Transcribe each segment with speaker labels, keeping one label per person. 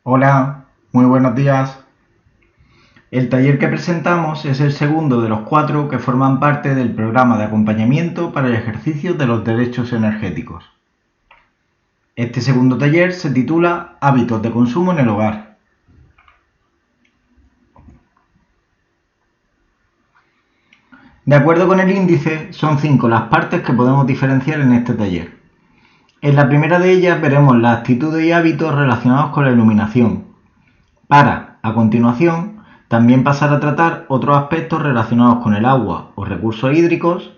Speaker 1: Hola, muy buenos días. El taller que presentamos es el segundo de los 4 que forman parte del programa de acompañamiento para el ejercicio de los derechos energéticos. Este segundo taller se titula Hábitos de consumo en el hogar. De acuerdo con el índice, son 5 las partes que podemos diferenciar en este taller. En la primera de ellas veremos las actitudes y hábitos relacionados con la iluminación, para, a continuación, también pasar a tratar otros aspectos relacionados con el agua o recursos hídricos,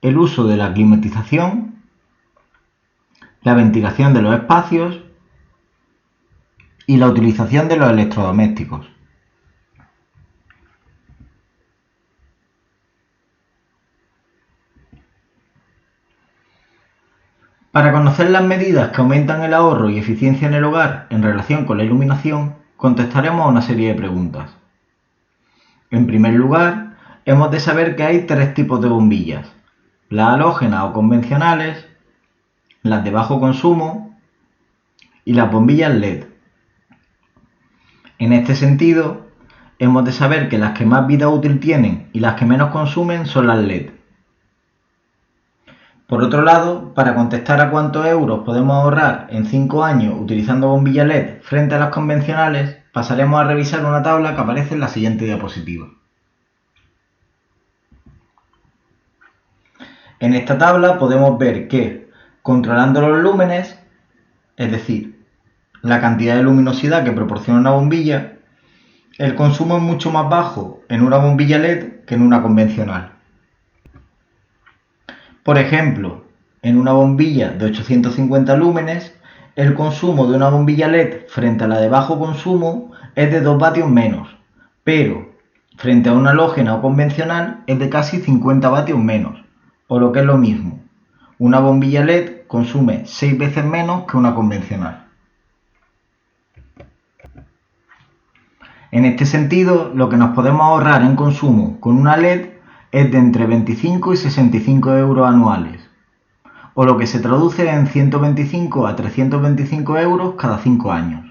Speaker 1: el uso de la climatización, la ventilación de los espacios y la utilización de los electrodomésticos. Para conocer las medidas que aumentan el ahorro y eficiencia en el hogar en relación con la iluminación, contestaremos a una serie de preguntas. En primer lugar, hemos de saber que hay 3 tipos de bombillas: las halógenas o convencionales, las de bajo consumo y las bombillas LED. En este sentido, hemos de saber que las que más vida útil tienen y las que menos consumen son las LED. Por otro lado, para contestar a cuántos euros podemos ahorrar en 5 años utilizando bombillas LED frente a las convencionales, pasaremos a revisar una tabla que aparece en la siguiente diapositiva. En esta tabla podemos ver que, controlando los lúmenes, es decir, la cantidad de luminosidad que proporciona una bombilla, el consumo es mucho más bajo en una bombilla LED que en una convencional. Por ejemplo, en una bombilla de 850 lúmenes, el consumo de una bombilla LED frente a la de bajo consumo es de 2 vatios menos, pero frente a una halógena o convencional es de casi 50 vatios menos, o lo que es lo mismo, una bombilla LED consume 6 veces menos que una convencional. En este sentido, lo que nos podemos ahorrar en consumo con una LED es de entre 25 y 65 euros anuales, o lo que se traduce en 125 a 325 euros cada 5 años.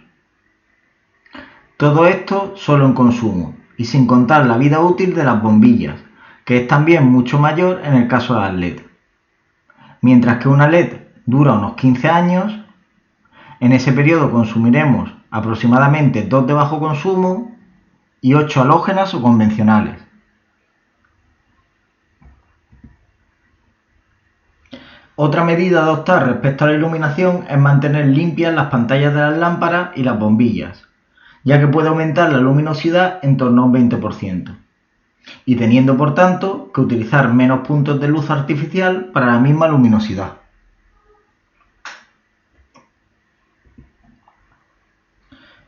Speaker 1: Todo esto solo en consumo, y sin contar la vida útil de las bombillas, que es también mucho mayor en el caso de las LED. Mientras que una LED dura unos 15 años, en ese periodo consumiremos aproximadamente 2 de bajo consumo y 8 halógenas o convencionales. Otra medida a adoptar respecto a la iluminación es mantener limpias las pantallas de las lámparas y las bombillas, ya que puede aumentar la luminosidad en torno a un 20%, y teniendo por tanto que utilizar menos puntos de luz artificial para la misma luminosidad.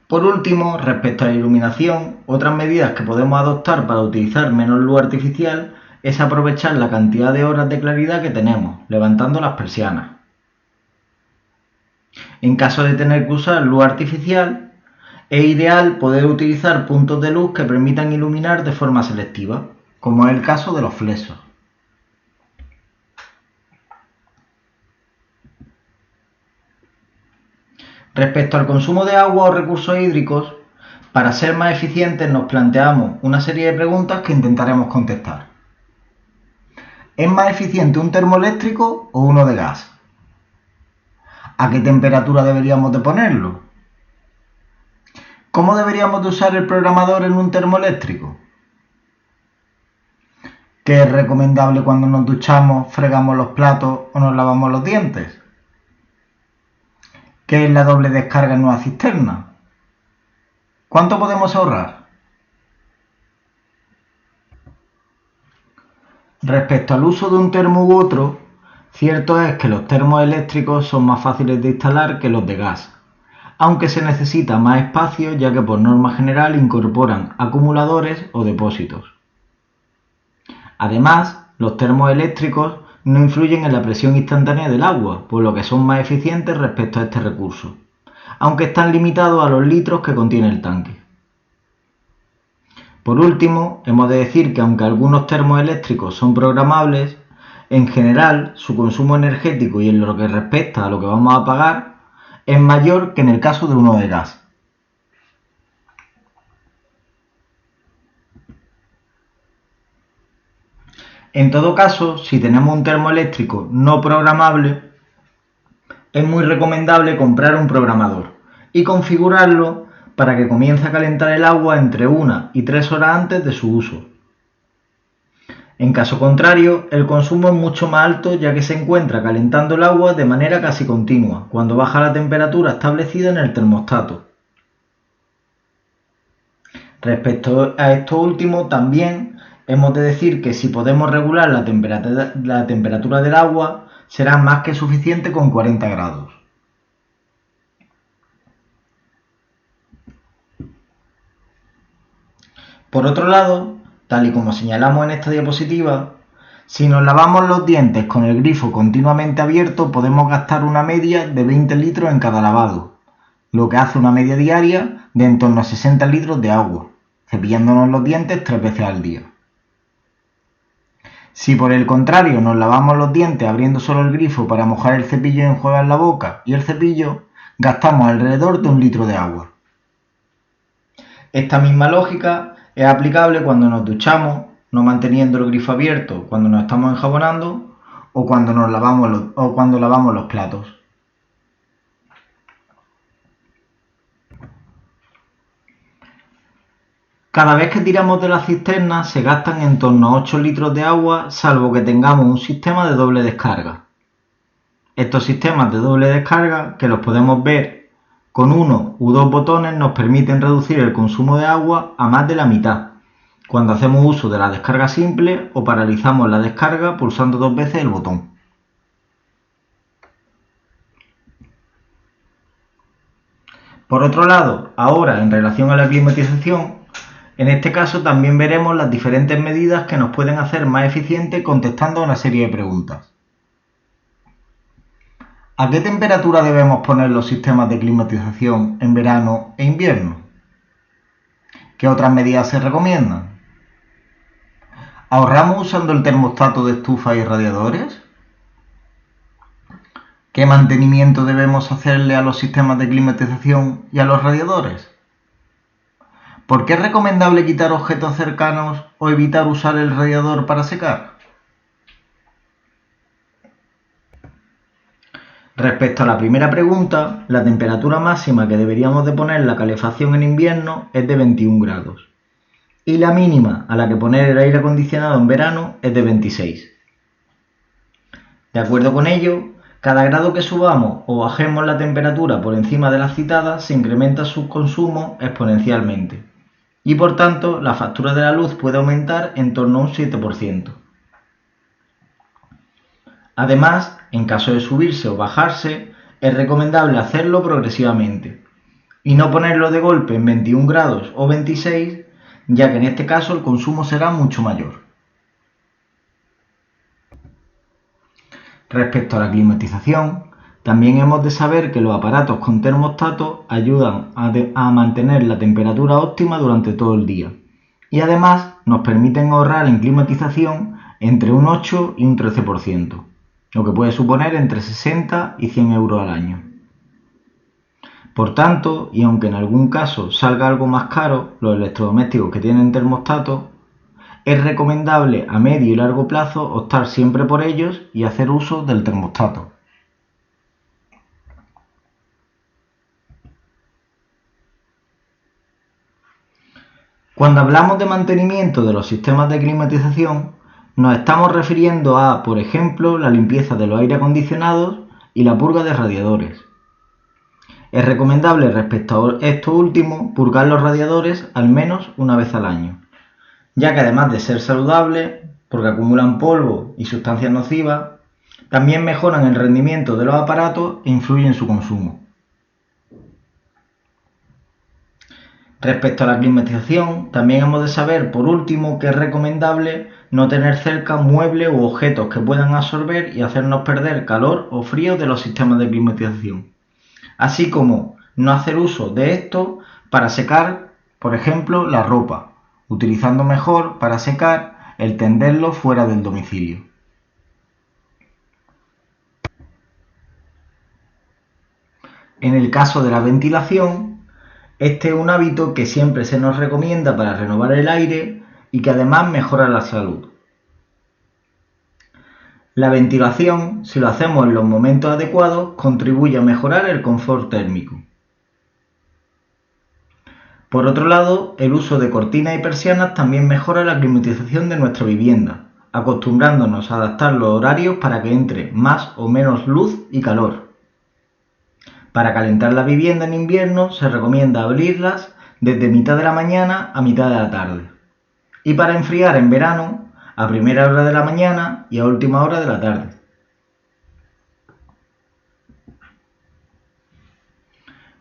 Speaker 1: Por último, respecto a la iluminación, otras medidas que podemos adoptar para utilizar menos luz artificial es aprovechar la cantidad de horas de claridad que tenemos, levantando las persianas. En caso de tener que usar luz artificial, es ideal poder utilizar puntos de luz que permitan iluminar de forma selectiva, como es el caso de los flexos. Respecto al consumo de agua o recursos hídricos, para ser más eficientes nos planteamos una serie de preguntas que intentaremos contestar. ¿Es más eficiente un termoeléctrico o uno de gas? ¿A qué temperatura deberíamos de ponerlo? ¿Cómo deberíamos de usar el programador en un termoeléctrico? ¿Qué es recomendable cuando nos duchamos, fregamos los platos o nos lavamos los dientes? ¿Qué es la doble descarga en una cisterna? ¿Cuánto podemos ahorrar? Respecto al uso de un termo u otro, cierto es que los termos eléctricos son más fáciles de instalar que los de gas, aunque se necesita más espacio ya que por norma general incorporan acumuladores o depósitos. Además, los termos eléctricos no influyen en la presión instantánea del agua, por lo que son más eficientes respecto a este recurso, aunque están limitados a los litros que contiene el tanque. Por último, hemos de decir que aunque algunos termos eléctricos son programables, en general su consumo energético y en lo que respecta a lo que vamos a pagar es mayor que en el caso de uno de gas. En todo caso, si tenemos un termoeléctrico no programable, es muy recomendable comprar un programador y configurarlo para que comience a calentar el agua entre 1 y 3 horas antes de su uso. En caso contrario, el consumo es mucho más alto ya que se encuentra calentando el agua de manera casi continua, cuando baja la temperatura establecida en el termostato. Respecto a esto último, también hemos de decir que si podemos regular la temperatura del agua, será más que suficiente con 40 grados. Por otro lado, tal y como señalamos en esta diapositiva, si nos lavamos los dientes con el grifo continuamente abierto, podemos gastar una media de 20 litros en cada lavado, lo que hace una media diaria de en torno a 60 litros de agua, cepillándonos los dientes 3 veces al día. Si por el contrario nos lavamos los dientes abriendo solo el grifo para mojar el cepillo y enjuagar la boca y el cepillo, gastamos alrededor de 1 litro de agua. Esta misma lógica es aplicable cuando nos duchamos, no manteniendo el grifo abierto cuando nos estamos enjabonando o cuando lavamos los platos. Cada vez que tiramos de la cisterna se gastan en torno a 8 litros de agua, salvo que tengamos un sistema de doble descarga. Estos sistemas de doble descarga, que los podemos ver con uno u dos botones, nos permiten reducir el consumo de agua a más de la mitad, cuando hacemos uso de la descarga simple o paralizamos la descarga pulsando 2 veces el botón. Por otro lado, ahora en relación a la climatización, en este caso también veremos las diferentes medidas que nos pueden hacer más eficientes contestando a una serie de preguntas. ¿A qué temperatura debemos poner los sistemas de climatización en verano e invierno? ¿Qué otras medidas se recomiendan? ¿Ahorramos usando el termostato de estufa y radiadores? ¿Qué mantenimiento debemos hacerle a los sistemas de climatización y a los radiadores? ¿Por qué es recomendable quitar objetos cercanos o evitar usar el radiador para secar? Respecto a la primera pregunta, la temperatura máxima que deberíamos de poner la calefacción en invierno es de 21 grados y la mínima a la que poner el aire acondicionado en verano es de 26. De acuerdo con ello, cada grado que subamos o bajemos la temperatura por encima de la citada se incrementa su consumo exponencialmente y por tanto la factura de la luz puede aumentar en torno a un 7%. Además, en caso de subirse o bajarse, es recomendable hacerlo progresivamente y no ponerlo de golpe en 21 grados o 26, ya que en este caso el consumo será mucho mayor. Respecto a la climatización, también hemos de saber que los aparatos con termostato ayudan a mantener la temperatura óptima durante todo el día y además nos permiten ahorrar en climatización entre un 8 y un 13%, lo que puede suponer entre 60 y 100 euros al año. Por tanto, y aunque en algún caso salga algo más caro, los electrodomésticos que tienen termostato, es recomendable a medio y largo plazo optar siempre por ellos y hacer uso del termostato. Cuando hablamos de mantenimiento de los sistemas de climatización, nos estamos refiriendo a, por ejemplo, la limpieza de los aire acondicionados y la purga de radiadores. Es recomendable respecto a esto último purgar los radiadores al menos una vez al año, ya que además de ser saludables, porque acumulan polvo y sustancias nocivas, también mejoran el rendimiento de los aparatos e influyen en su consumo. Respecto a la climatización, también hemos de saber, por último, que es recomendable no tener cerca muebles u objetos que puedan absorber y hacernos perder calor o frío de los sistemas de climatización, así como no hacer uso de esto para secar, por ejemplo, la ropa, utilizando mejor para secar el tenderlo fuera del domicilio. En el caso de la ventilación, este es un hábito que siempre se nos recomienda para renovar el aire y que además mejora la salud. La ventilación, si lo hacemos en los momentos adecuados, contribuye a mejorar el confort térmico. Por otro lado, el uso de cortinas y persianas también mejora la climatización de nuestra vivienda, acostumbrándonos a adaptar los horarios para que entre más o menos luz y calor. Para calentar la vivienda en invierno se recomienda abrirlas desde mitad de la mañana a mitad de la tarde. Y para enfriar en verano, a primera hora de la mañana y a última hora de la tarde.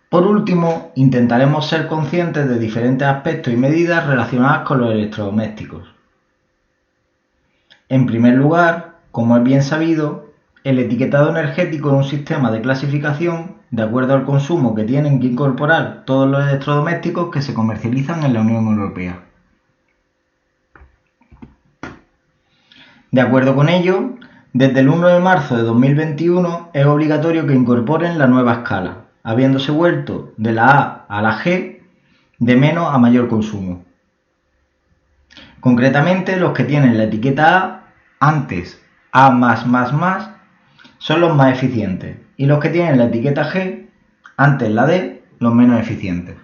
Speaker 1: Por último, intentaremos ser conscientes de diferentes aspectos y medidas relacionadas con los electrodomésticos. En primer lugar, como es bien sabido, el etiquetado energético es un sistema de clasificación de acuerdo al consumo que tienen que incorporar todos los electrodomésticos que se comercializan en la Unión Europea. De acuerdo con ello, desde el 1 de marzo de 2021 es obligatorio que incorporen la nueva escala, habiéndose vuelto de la A a la G de menos a mayor consumo. Concretamente, los que tienen la etiqueta A antes A++, son los más eficientes y los que tienen la etiqueta G antes la D, los menos eficientes.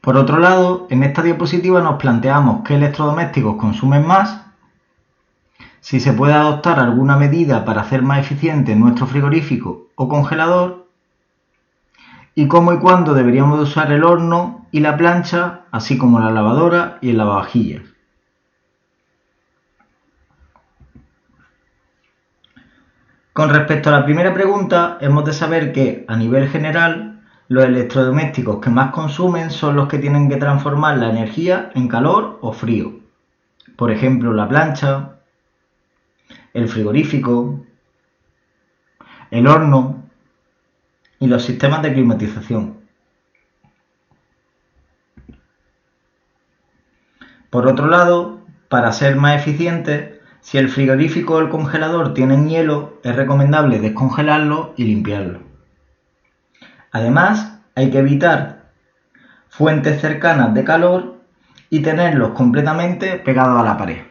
Speaker 1: Por otro lado, en esta diapositiva nos planteamos qué electrodomésticos consumen más, si se puede adoptar alguna medida para hacer más eficiente nuestro frigorífico o congelador, y cómo y cuándo deberíamos usar el horno y la plancha, así como la lavadora y el lavavajillas. Con respecto a la primera pregunta, hemos de saber que, a nivel general, los electrodomésticos que más consumen son los que tienen que transformar la energía en calor o frío. Por ejemplo, la plancha, el frigorífico, el horno y los sistemas de climatización. Por otro lado, para ser más eficientes, si el frigorífico o el congelador tienen hielo, es recomendable descongelarlo y limpiarlo. Además, hay que evitar fuentes cercanas de calor y tenerlos completamente pegados a la pared.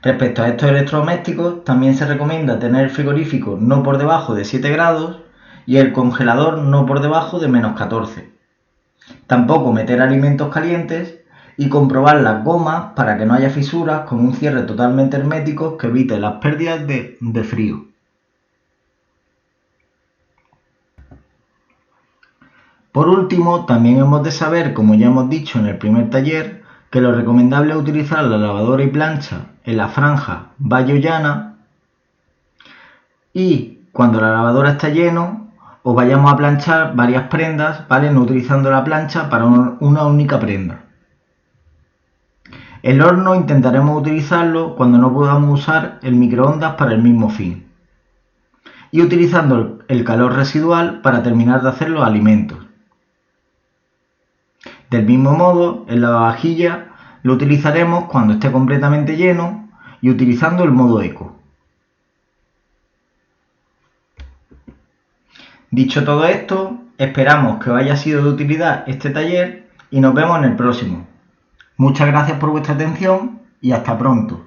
Speaker 1: Respecto a estos electrodomésticos, también se recomienda tener el frigorífico no por debajo de 7 grados y el congelador no por debajo de -14. Tampoco meter alimentos calientes y comprobar las gomas para que no haya fisuras con un cierre totalmente hermético que evite las pérdidas de frío. Por último, también hemos de saber, como ya hemos dicho en el primer taller, que lo recomendable es utilizar la lavadora y plancha en la franja valle-llana y cuando la lavadora está lleno o vayamos a planchar varias prendas, ¿vale? No utilizando la plancha para una única prenda. El horno intentaremos utilizarlo cuando no podamos usar el microondas para el mismo fin y utilizando el calor residual para terminar de hacer los alimentos. Del mismo modo, el lavavajillas lo utilizaremos cuando esté completamente lleno y utilizando el modo eco. Dicho todo esto, esperamos que os haya sido de utilidad este taller y nos vemos en el próximo. Muchas gracias por vuestra atención y hasta pronto.